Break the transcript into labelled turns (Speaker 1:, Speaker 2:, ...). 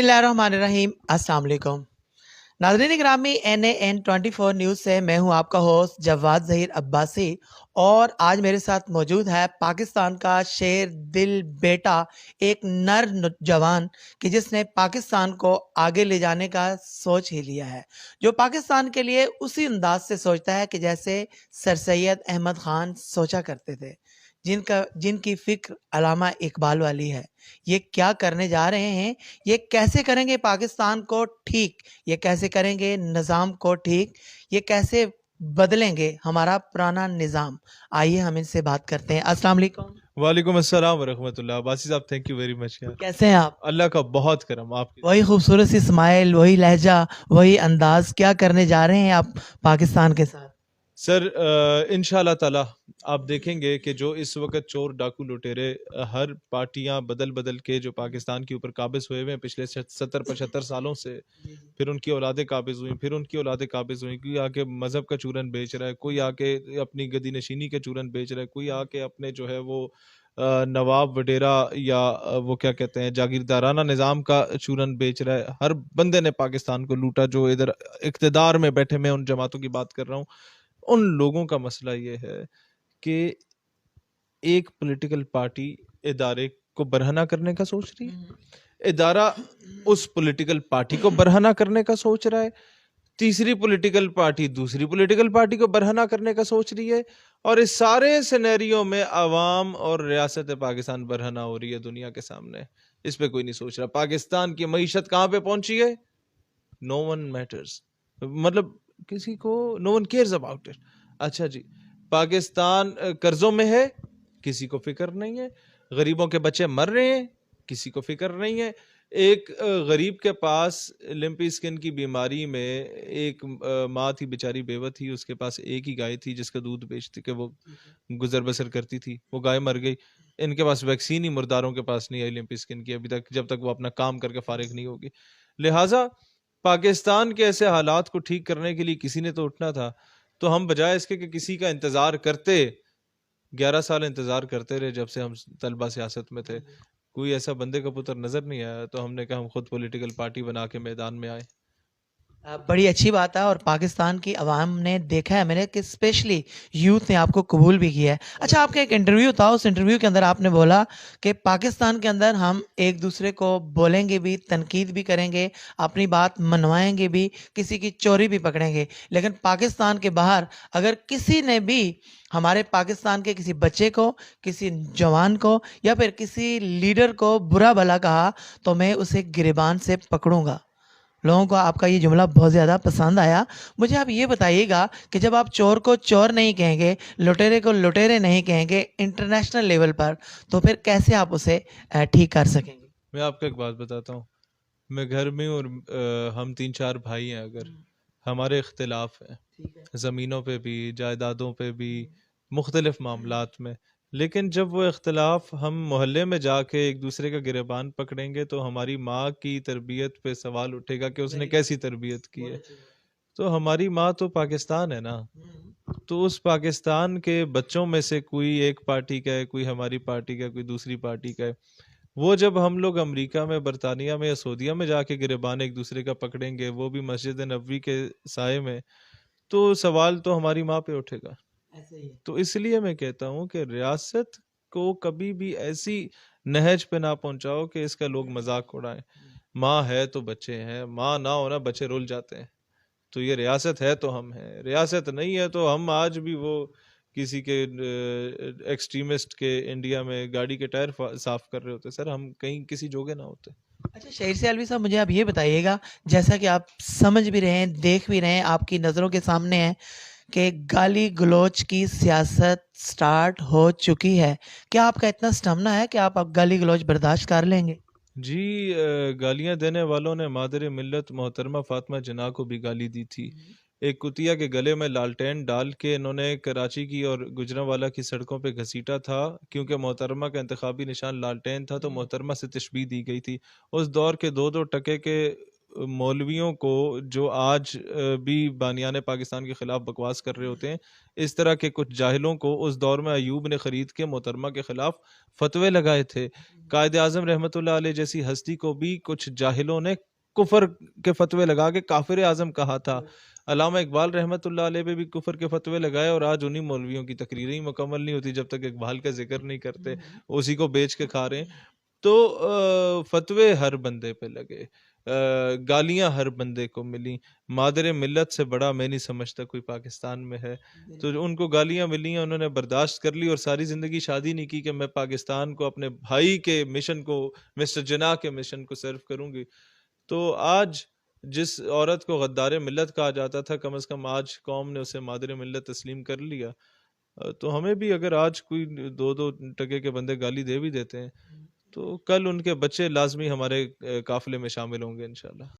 Speaker 1: बिस्मिल्लाहिर्रहमानिर्रहीम। अस्सलाम वालेकुम नाज़रीन ग्रामी, NAN 24 न्यूज़ से मैं हूं आपका होस्ट जवाद ज़हीर अब्बासी। और आज मेरे साथ मौजूद है पाकिस्तान का शेर दिल बेटा, एक नर जवान कि जिसने पाकिस्तान को आगे ले जाने का सोच ही लिया है, जो पाकिस्तान के लिए उसी अंदाज से सोचता है कि जैसे सर सैयद अहमद ख़ान सोचा करते थे, जिनकी फ़िक्र अल्लामा इकबाल वाली है। ये क्या करने जा रहे हैं, ये कैसे करेंगे पाकिस्तान को ठीक, ये कैसे करेंगे निज़ाम को ठीक, ये कैसे बदलेंगे हमारा पुराना निज़ाम। आइए हम इनसे बात करते हैं। अस्सलाम वालेकुम।
Speaker 2: वालेकुम अस्सलाम वरहमतुल्लाह। बासी साहब, थैंक यू वेरी मच यार।
Speaker 1: कैसे हैं आप?
Speaker 2: अल्लाह का बहुत करम। आपके
Speaker 1: वही खूबसूरत सी स्माइल, वही लहजा, वही अंदाज, क्या करने जा रहे हैं आप पाकिस्तान के साथ?
Speaker 2: सर, इंशाल्लाह ताला आप देखेंगे कि जो इस वक्त चोर डाकू लुटेरे हर पार्टियां बदल बदल के जो पाकिस्तान के ऊपर काबिज हुए हुए हैं पिछले 70-75 सालों से, फिर उनकी औलादें काबिज हुई, फिर उनकी औलादें काबिज हुई। कोई आके मज़हब का चूरन बेच रहा है, कोई आके अपनी गदी नशीनी का चूरन बेच रहा है, कोई आके अपने जो है वो नवाब वडेरा या वो क्या कहते हैं जागीरदाराना निज़ाम का चूरन बेच रहा है। हर बंदे ने पाकिस्तान को लूटा। जो इधर इक़्तिदार में बैठे, मैं उन जमातों की बात कर रहा हूँ। उन लोगों का मसला ये है कि एक पॉलिटिकल पार्टी इदारे को बरहना करने का सोच रही है, इदारा उस पॉलिटिकल पार्टी को बरहना करने का सोच रहा है, तीसरी पॉलिटिकल पार्टी दूसरी पॉलिटिकल पार्टी को बरहना करने का सोच रही है, और इस सारे सिनेरियो में अवाम और रियासत पाकिस्तान बरहना हो रही है दुनिया के सामने। इस पे कोई नहीं सोच रहा। पाकिस्तान की मईशत कहाँ पे पहुंची है? नो वन मैटर्स, मतलब किसी को no one cares about it. अच्छा जी, पाकिस्तान कर्जों में है, किसी को फिक्र नहीं है। गरीबों के बच्चे मर रहे हैं, किसी को फिक्र नहीं है। एक गरीब के पास लिम्पी स्किन की बीमारी में एक माँ थी, बेचारी बेवा थी, उसके पास एक ही गाय थी जिसका दूध बेचती के वो गुजर बसर करती थी। वो गाय मर गई। इनके पास वैक्सीन ही मुर्दारों के पास नहीं आई लिम्पी स्किन की अभी तक, जब तक वो अपना काम करके फारिग नहीं होगी। लिहाजा पाकिस्तान के ऐसे हालात को ठीक करने के लिए किसी ने तो उठना था। तो हम बजाय इसके कि किसी का इंतज़ार करते, 11 साल इंतज़ार करते रहे जब से हम तलबा सियासत में थे, कोई ऐसा बंदे का पुत्र नज़र नहीं आया। तो हमने कहा हम खुद पॉलिटिकल पार्टी बना के मैदान में आए।
Speaker 1: बड़ी अच्छी बात है, और पाकिस्तान की आवाम ने देखा है मैंने कि स्पेशली यूथ ने आपको कबूल भी किया है। अच्छा, आपका एक इंटरव्यू था, उस इंटरव्यू के अंदर आपने बोला कि पाकिस्तान के अंदर हम एक दूसरे को बोलेंगे भी, तनकीद भी करेंगे, अपनी बात मनवाएंगे भी, किसी की चोरी भी पकड़ेंगे, लेकिन पाकिस्तान के बाहर अगर किसी ने भी हमारे पाकिस्तान के किसी बच्चे को, किसी जवान को या फिर किसी लीडर को बुरा भला कहा तो मैं उसे गिरबान से पकड़ूंगा। लोगों को आपका ये जुमला बहुत ज़्यादा पसंद आया। मुझे आप ये बताइएगा कि जब आप चोर को चोर नहीं कहेंगे, लुटेरे को लुटेरे नहीं कहेंगे इंटरनेशनल लेवल पर, तो फिर कैसे आप उसे ठीक कर सकेंगे?
Speaker 2: मैं आपको एक बात बताता हूँ। मैं घर में हूँ और हम 3-4 भाई हैं। अगर हमारे इख्तिलाफ हैं ज़मीनों पे भी, जायदादों पे भी, मुख्तलिफ मामलात में, लेकिन जब वो इख्तिलाफ हम मोहल्ले में जाके एक दूसरे का गिरबान पकड़ेंगे तो हमारी माँ की तरबियत पे सवाल उठेगा कि उसने कैसी तरबियत की है। तो हमारी माँ तो पाकिस्तान है ना। तो उस पाकिस्तान के बच्चों में से कोई एक पार्टी का है, कोई हमारी पार्टी का, कोई दूसरी पार्टी का है। वो जब हम लोग अमेरिका में, बरतानिया में या सऊदीया में जाके गिरबान एक दूसरे का पकड़ेंगे, वो भी मस्जिद नबवी के साए में, तो सवाल तो हमारी माँ पे उठेगा। तो इसलिए मैं कहता हूँ कि रियासत को कभी भी ऐसी नहज पे ना पहुंचाओ कि इसका लोग मजाक उड़ाएं। माँ है तो बच्चे हैं, माँ ना होना बच्चे रुल जाते हैं। तो ये रियासत है तो हम हैं, रियासत नहीं है तो हम आज भी वो किसी के एक्सट्रीमिस्ट के इंडिया में गाड़ी के टायर साफ कर रहे होते। सर, हम कहीं किसी जोगे ना होते।
Speaker 1: अच्छा, शहीर से अलवी साहब, मुझे आप ये बताइएगा, जैसा कि आप समझ भी रहे हैं, देख भी रहे हैं, आपकी नज़रों के सामने है कि गाली गलौज की सियासत स्टार्ट हो चुकी है। क्या आपका इतना स्टैमिना है कि आप गाली गलौज बर्दाश्त कर लेंगे?
Speaker 2: जी, गालियां देने वालों ने मादर मिल्लत मोहतरमा फातिमा जिन्ना को भी गाली दी थी। एक कुतिया के गले में लालटेन डाल के इन्होंने कराची की और गुजरांवाला की सड़कों पे घसीटा था, क्योंकि मोहतरमा का इंतखाबी निशान लालटेन था तो मोहतरमा से तशबीह दी गई थी। उस दौर के 2-2 टके के مولویوں کو جو آج بھی بانیان پاکستان کے خلاف بکواس کر رہے ہوتے ہیں، اس طرح کے کچھ جاہلوں کو اس دور میں ایوب نے خرید کے محترمہ کے خلاف فتوے لگائے تھے. قائد اعظم رحمۃ اللہ علیہ جیسی ہستی کو بھی کچھ جاہلوں نے کفر کے فتوے لگا کے کافر اعظم کہا تھا. علامہ اقبال رحمۃ اللہ علیہ پہ بھی کفر کے فتوے لگائے، اور آج انہی مولویوں کی تقریریں ہی مکمل نہیں ہوتی جب تک اقبال کا ذکر نہیں کرتے، اسی کو بیچ کے کھا رہے ہیں. تو فتوے ہر بندے پہ لگے، گالیاں ہر بندے کو ملی. مادر ملت سے بڑا میں نہیں سمجھتا کوئی پاکستان میں ہے. تو ان کو گالیاں ملی ہیں، انہوں نے برداشت کر لی، اور ساری زندگی شادی نہیں کی کہ میں پاکستان کو، اپنے بھائی کے مشن کو، مسٹر جناح کے مشن کو سرو کروں گی. تو آج جس عورت کو غدار ملت کہا جاتا تھا، کم از کم آج قوم نے اسے مادر ملت تسلیم کر لیا. تو ہمیں بھی اگر آج کوئی 2-2 ٹکے کے بندے گالی دے بھی دیتے ہیں تو کل ان کے بچے لازمی ہمارے قافلے میں شامل ہوں گے انشاءاللہ.